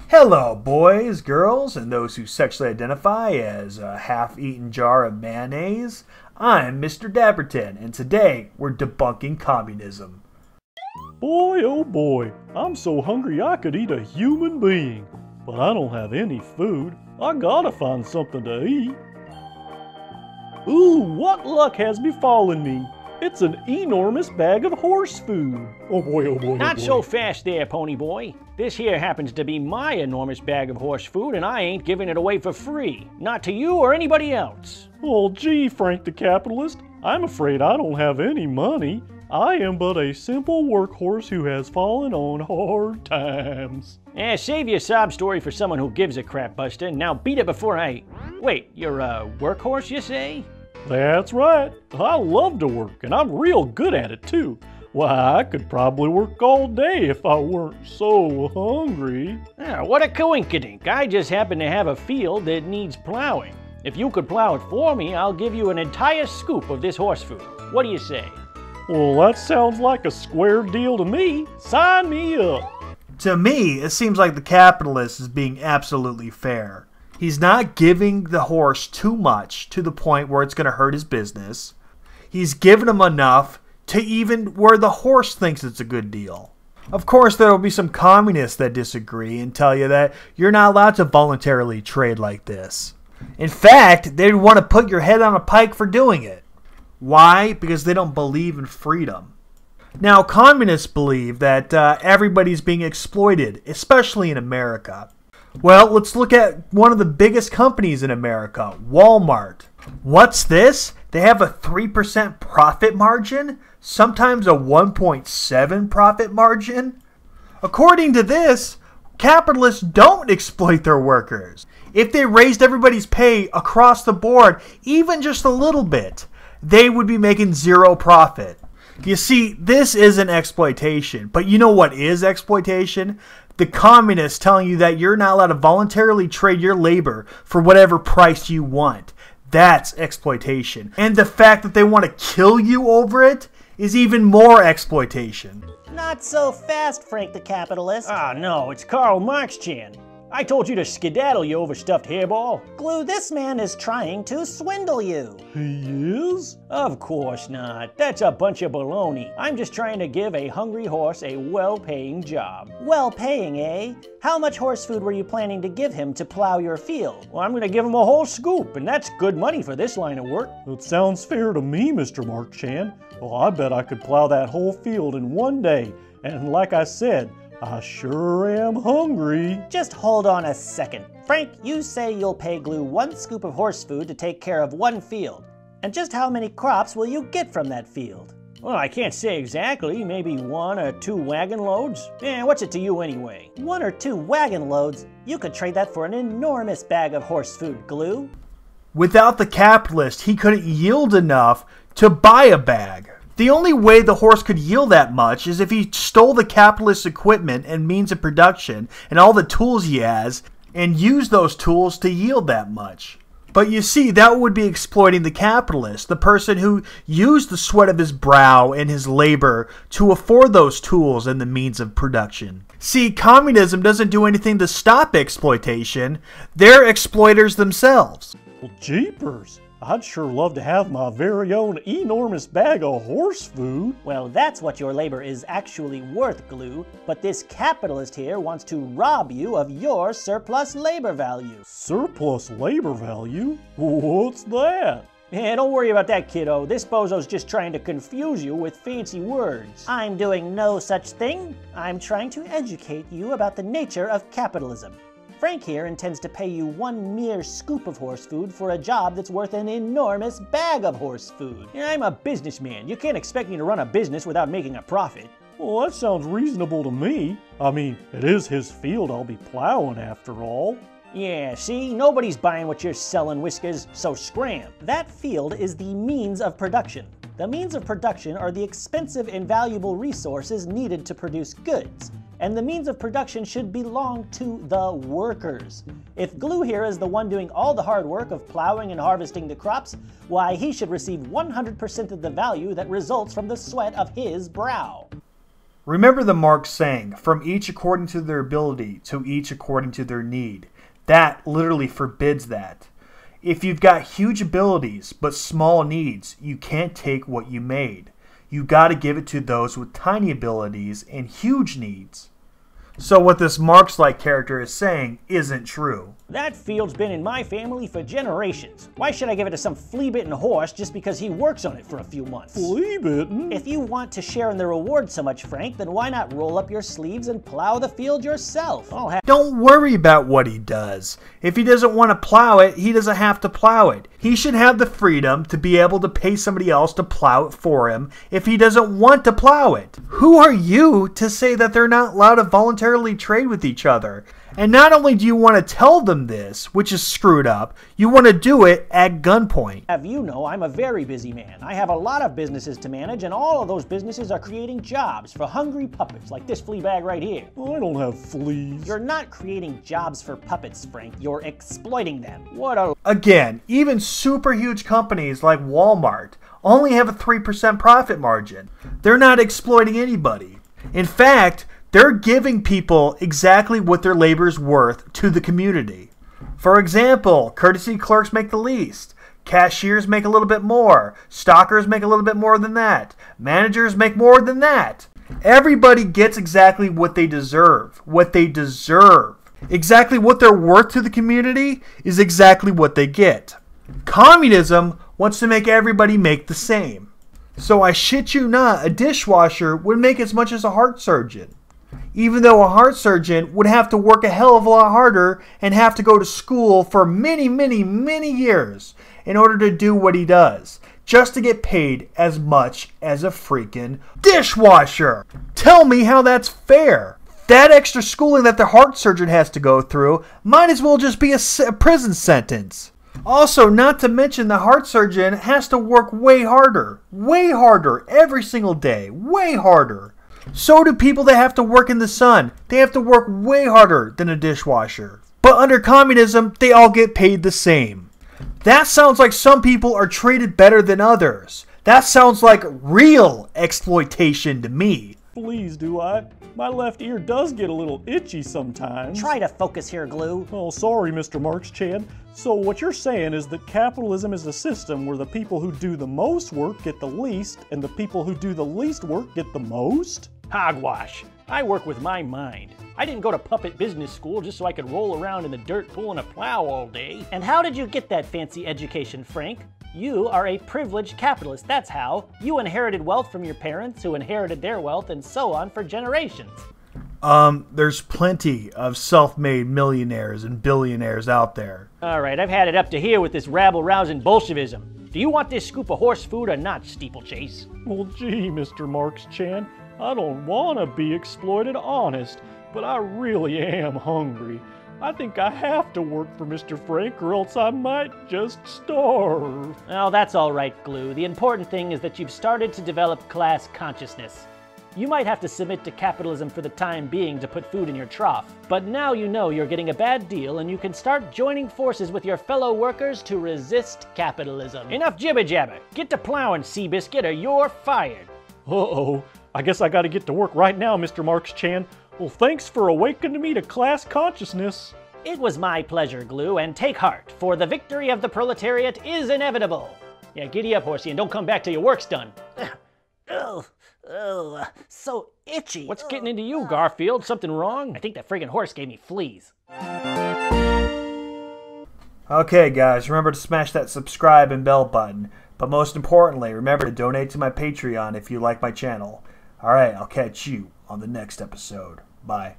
Hello, boys, girls, and those who sexually identify as a half-eaten jar of mayonnaise. I'm Mr. Dapperton, and today we're debunking communism. Boy, oh boy, I'm so hungry I could eat a human being. But I don't have any food. I gotta find something to eat. Ooh, what luck has befallen me? It's an enormous bag of horse food. Oh boy, oh boy, Not oh boy. so fast there, pony boy. This here happens to be my enormous bag of horse food, and I ain't giving it away for free. Not to you or anybody else. Oh gee, Frank the capitalist, I'm afraid I don't have any money. I am but a simple workhorse who has fallen on hard times. Save your sob story for someone who gives a crap, Buster. Now beat it before I... Wait, you're a workhorse, you say? That's right. I love to work, and I'm real good at it too. Why, I could probably work all day if I weren't so hungry. What a coinkydink. I just happen to have a field that needs plowing. If you could plow it for me, I'll give you an entire scoop of this horse food. What do you say? Well, that sounds like a square deal to me. Sign me up. To me, it seems like the capitalist is being absolutely fair. He's not giving the horse too much to the point where it's going to hurt his business. He's giving him enough to even where the horse thinks it's a good deal. Of course, there will be some communists that disagree and tell you that you're not allowed to voluntarily trade like this. In fact, they'd want to put your head on a pike for doing it. Why? Because they don't believe in freedom. Now, communists believe that everybody's being exploited, especially in America. Well, let's look at one of the biggest companies in America, Walmart. What's this? They have a 3% profit margin? Sometimes a 1.7 profit margin? According to this, capitalists don't exploit their workers. If they raised everybody's pay across the board, even just a little bit, they would be making zero profit. You see, this isn't exploitation, but you know what is exploitation? The communists telling you that you're not allowed to voluntarily trade your labor for whatever price you want. That's exploitation. And the fact that they want to kill you over it is even more exploitation. Not so fast, Frank the capitalist. No, it's Karl Marx-chan. I told you to skedaddle, you overstuffed hairball. Glue, this man is trying to swindle you. He is? Of course not. That's a bunch of baloney. I'm just trying to give a hungry horse a well-paying job. Well-paying, eh? How much horse food were you planning to give him to plow your field? Well, I'm going to give him a whole scoop, and that's good money for this line of work. That sounds fair to me, Mr. Mark-chan. Well, I bet I could plow that whole field in one day. And like I said, I sure am hungry. Just hold on a second. Frank, you say you'll pay Glue 1 scoop of horse food to take care of 1 field. And just how many crops will you get from that field? Well, I can't say exactly. Maybe 1 or 2 wagon loads. What's it to you anyway? 1 or 2 wagon loads? You could trade that for an enormous bag of horse food, Glue. Without the capitalist, he couldn't yield enough to buy a bag. The only way the horse could yield that much is if he stole the capitalist's equipment and means of production and all the tools he has and used those tools to yield that much. But you see, that would be exploiting the capitalist, the person who used the sweat of his brow and his labor to afford those tools and the means of production. See, communism doesn't do anything to stop exploitation. They're exploiters themselves. Well, jeepers. I'd sure love to have my very own enormous bag of horse food. Well, that's what your labor is actually worth, Glue, but this capitalist here wants to rob you of your surplus labor value. Surplus labor value? What's that? Don't worry about that, kiddo. This bozo's just trying to confuse you with fancy words. I'm doing no such thing. I'm trying to educate you about the nature of capitalism. Frank here intends to pay you 1 mere scoop of horse food for a job that's worth an enormous bag of horse food. I'm a businessman. You can't expect me to run a business without making a profit. Well, that sounds reasonable to me. I mean, it is his field I'll be plowing after all. Yeah, see? Nobody's buying what you're selling, Whiskers, so scram. That field is the means of production. The means of production are the expensive and valuable resources needed to produce goods. And the means of production should belong to the workers. If Glue here is the one doing all the hard work of plowing and harvesting the crops, why, he should receive 100% of the value that results from the sweat of his brow. Remember the Marx saying, from each according to their ability, to each according to their need. That literally forbids that. If you've got huge abilities but small needs, you can't take what you made. You got to give it to those with tiny abilities and huge needs. So what this Marx-like character is saying isn't true. That field's been in my family for generations. Why should I give it to some flea-bitten horse just because he works on it for a few months? Flea-bitten? If you want to share in the reward so much, Frank, then why not roll up your sleeves and plow the field yourself? Don't worry about what he does. If he doesn't want to plow it, he doesn't have to plow it. He should have the freedom to be able to pay somebody else to plow it for him if he doesn't want to plow it. Who are you to say that they're not allowed to voluntarily trade with each other? And not only do you want to tell them this, which is screwed up, you want to do it at gunpoint. Have you know I'm a very busy man. I have a lot of businesses to manage, and all of those businesses are creating jobs for hungry puppets like this flea bag right here. I don't have fleas. You're not creating jobs for puppets, Frank. You're exploiting them. Again, even super huge companies like Walmart only have a 3% profit margin. They're not exploiting anybody. In fact, they're giving people exactly what their labor is worth to the community. For example, courtesy clerks make the least. Cashiers make a little bit more. Stockers make a little bit more than that. Managers make more than that. Everybody gets exactly what they deserve. What they deserve. Exactly what they're worth to the community is exactly what they get. Communism wants to make everybody make the same. So I shit you not, a dishwasher would make as much as a heart surgeon. Even though a heart surgeon would have to work a hell of a lot harder and have to go to school for many, many, many years in order to do what he does, just to get paid as much as a freaking dishwasher. Tell me how that's fair. That extra schooling that the heart surgeon has to go through might as well just be a prison sentence. Also, not to mention the heart surgeon has to work way harder every single day, way harder. So do people that have to work in the sun. They have to work way harder than a dishwasher. But under communism, they all get paid the same. That sounds like some people are treated better than others. That sounds like real exploitation to me. Fleas, do I? My left ear does get a little itchy sometimes. Try to focus here, Glue. Oh, sorry, Mr. Marx-Chan. So what you're saying is that capitalism is a system where the people who do the most work get the least, and the people who do the least work get the most? Hogwash. I work with my mind. I didn't go to puppet business school just so I could roll around in the dirt pulling a plow all day. And how did you get that fancy education, Frank? You are a privileged capitalist, that's how. You inherited wealth from your parents, who inherited their wealth, and so on for generations. There's plenty of self-made millionaires and billionaires out there. All right, I've had it up to here with this rabble-rousing Bolshevism. Do you want this scoop of horse food or not, Steeplechase? Well, gee, Mr. Marx-Chan, I don't want to be exploited, honest, but I really am hungry. I think I have to work for Mr. Frank or else I might just starve. Oh, that's all right, Glue. The important thing is that you've started to develop class consciousness. You might have to submit to capitalism for the time being to put food in your trough, but now you know you're getting a bad deal and you can start joining forces with your fellow workers to resist capitalism. Enough jibber-jabber. Get to plowing, Seabiscuit, or you're fired. Uh-oh. I guess I gotta get to work right now, Mr. Marx-Chan. Well, thanks for awakening me to class consciousness. It was my pleasure, Glue, and take heart, for the victory of the proletariat is inevitable. Yeah, giddy up, horsey, and don't come back till your work's done. Ugh, so itchy. What's getting into you, Garfield? Something wrong? I think that friggin' horse gave me fleas. Okay, guys, remember to smash that subscribe and bell button. But most importantly, remember to donate to my Patreon if you like my channel. Alright, I'll catch you on the next episode. Bye.